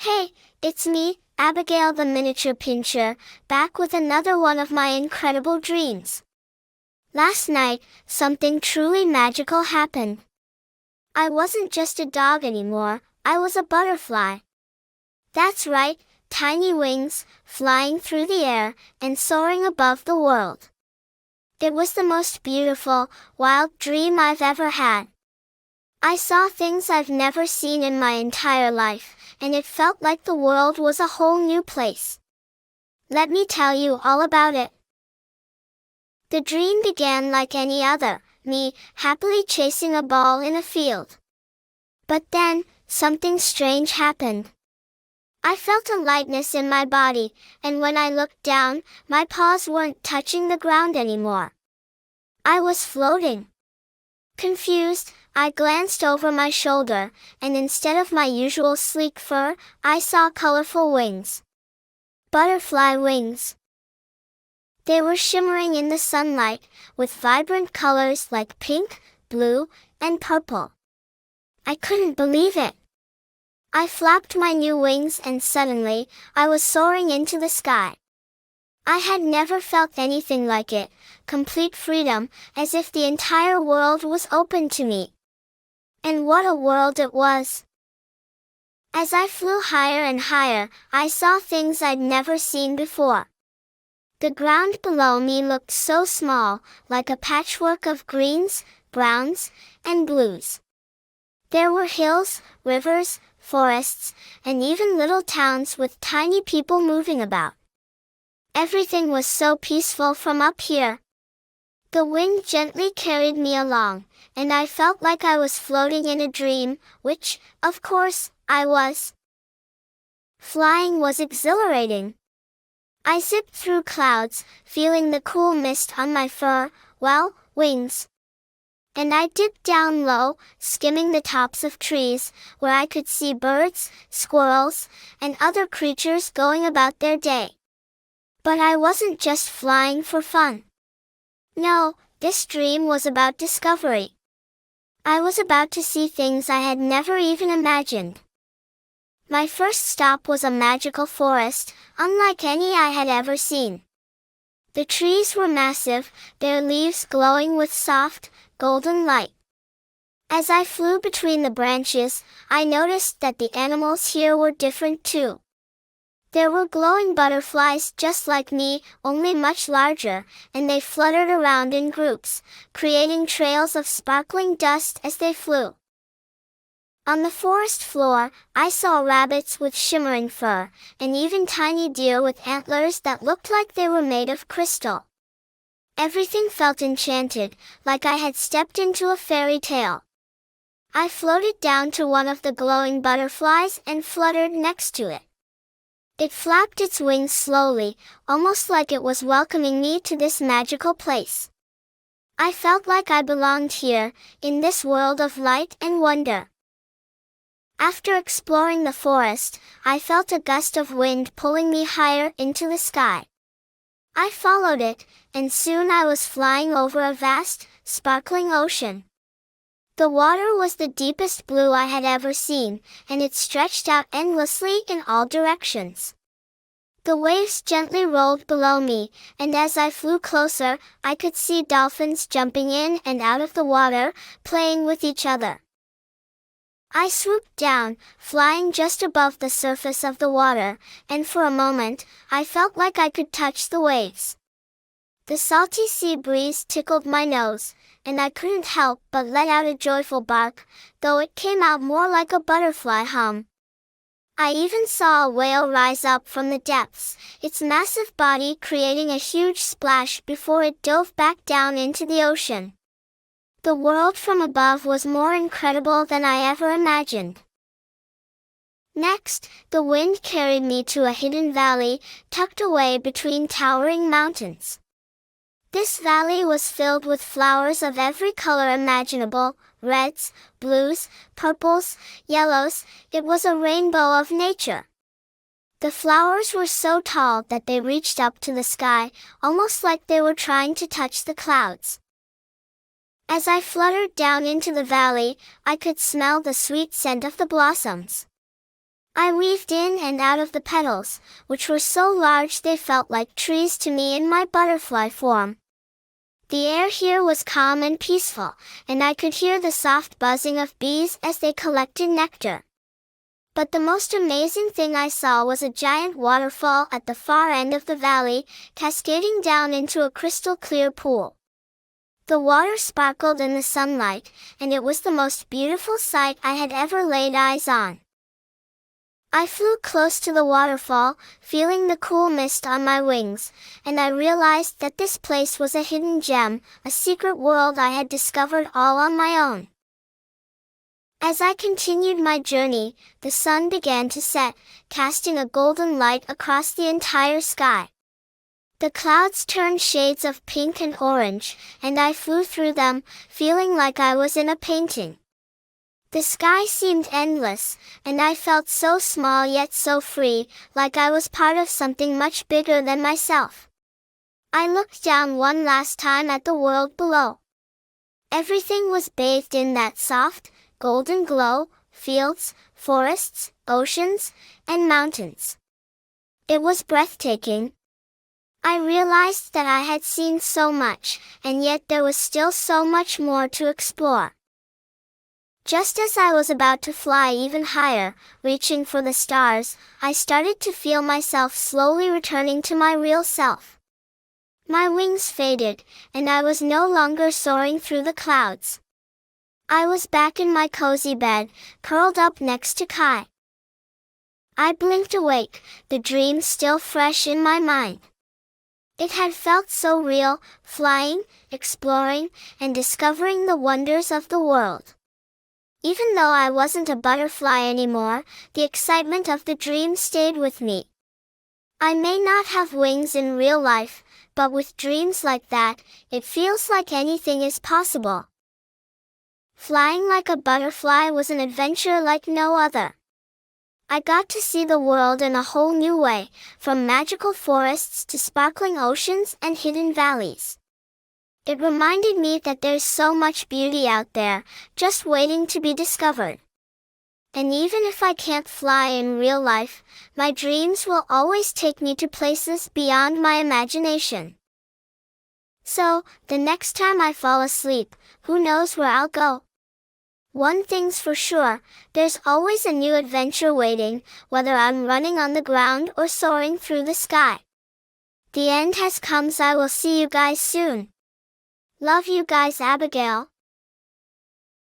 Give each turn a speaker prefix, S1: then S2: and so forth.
S1: Hey, it's me, Abigail the miniature pincher, back with another one of my incredible dreams. Last night, something truly magical happened. I wasn't just a dog anymore, I was a butterfly. That's right, tiny wings, flying through the air, and soaring above the world. It was the most beautiful, wild dream I've ever had. I saw things I've never seen in my entire life, and it felt like the world was a whole new place. Let me tell you all about it. The dream began like any other, me, happily chasing a ball in a field. But then, something strange happened. I felt a lightness in my body, and when I looked down, my paws weren't touching the ground anymore. I was floating. Confused, I glanced over my shoulder, and instead of my usual sleek fur, I saw colorful wings. Butterfly wings. They were shimmering in the sunlight, with vibrant colors like pink, blue, and purple. I couldn't believe it. I flapped my new wings and suddenly, I was soaring into the sky. I had never felt anything like it, complete freedom, as if the entire world was open to me. And what a world it was! As I flew higher and higher, I saw things I'd never seen before. The ground below me looked so small, like a patchwork of greens, browns, and blues. There were hills, rivers, forests, and even little towns with tiny people moving about. Everything was so peaceful from up here. The wind gently carried me along, and I felt like I was floating in a dream, which, of course, I was. Flying was exhilarating. I zipped through clouds, feeling the cool mist on my fur, wings. And I dipped down low, skimming the tops of trees, where I could see birds, squirrels, and other creatures going about their day. But I wasn't just flying for fun. No, this dream was about discovery. I was about to see things I had never even imagined. My first stop was a magical forest, unlike any I had ever seen. The trees were massive, their leaves glowing with soft, golden light. As I flew between the branches, I noticed that the animals here were different too. There were glowing butterflies just like me, only much larger, and they fluttered around in groups, creating trails of sparkling dust as they flew. On the forest floor, I saw rabbits with shimmering fur, and even tiny deer with antlers that looked like they were made of crystal. Everything felt enchanted, like I had stepped into a fairy tale. I floated down to one of the glowing butterflies and fluttered next to it. It flapped its wings slowly, almost like it was welcoming me to this magical place. I felt like I belonged here, in this world of light and wonder. After exploring the forest, I felt a gust of wind pulling me higher into the sky. I followed it, and soon I was flying over a vast, sparkling ocean. The water was the deepest blue I had ever seen, and it stretched out endlessly in all directions. The waves gently rolled below me, and as I flew closer, I could see dolphins jumping in and out of the water, playing with each other. I swooped down, flying just above the surface of the water, and for a moment, I felt like I could touch the waves. The salty sea breeze tickled my nose, and I couldn't help but let out a joyful bark, though it came out more like a butterfly hum. I even saw a whale rise up from the depths, its massive body creating a huge splash before it dove back down into the ocean. The world from above was more incredible than I ever imagined. Next, the wind carried me to a hidden valley, tucked away between towering mountains. This valley was filled with flowers of every color imaginable, reds, blues, purples, yellows. It was a rainbow of nature. The flowers were so tall that they reached up to the sky, almost like they were trying to touch the clouds. As I fluttered down into the valley, I could smell the sweet scent of the blossoms. I weaved in and out of the petals, which were so large they felt like trees to me in my butterfly form. The air here was calm and peaceful, and I could hear the soft buzzing of bees as they collected nectar. But the most amazing thing I saw was a giant waterfall at the far end of the valley, cascading down into a crystal-clear pool. The water sparkled in the sunlight, and it was the most beautiful sight I had ever laid eyes on. I flew close to the waterfall, feeling the cool mist on my wings, and I realized that this place was a hidden gem, a secret world I had discovered all on my own. As I continued my journey, the sun began to set, casting a golden light across the entire sky. The clouds turned shades of pink and orange, and I flew through them, feeling like I was in a painting. The sky seemed endless, and I felt so small yet so free, like I was part of something much bigger than myself. I looked down one last time at the world below. Everything was bathed in that soft, golden glow: fields, forests, oceans, and mountains. It was breathtaking. I realized that I had seen so much, and yet there was still so much more to explore. Just as I was about to fly even higher, reaching for the stars, I started to feel myself slowly returning to my real self. My wings faded, and I was no longer soaring through the clouds. I was back in my cozy bed, curled up next to Kai. I blinked awake, the dream still fresh in my mind. It had felt so real, flying, exploring, and discovering the wonders of the world. Even though I wasn't a butterfly anymore, the excitement of the dream stayed with me. I may not have wings in real life, but with dreams like that, it feels like anything is possible. Flying like a butterfly was an adventure like no other. I got to see the world in a whole new way, from magical forests to sparkling oceans and hidden valleys. It reminded me that there's so much beauty out there, just waiting to be discovered. And even if I can't fly in real life, my dreams will always take me to places beyond my imagination. So, the next time I fall asleep, who knows where I'll go? One thing's for sure, there's always a new adventure waiting, whether I'm running on the ground or soaring through the sky. The end has come, so I will see you guys soon. Love you guys, Abigail.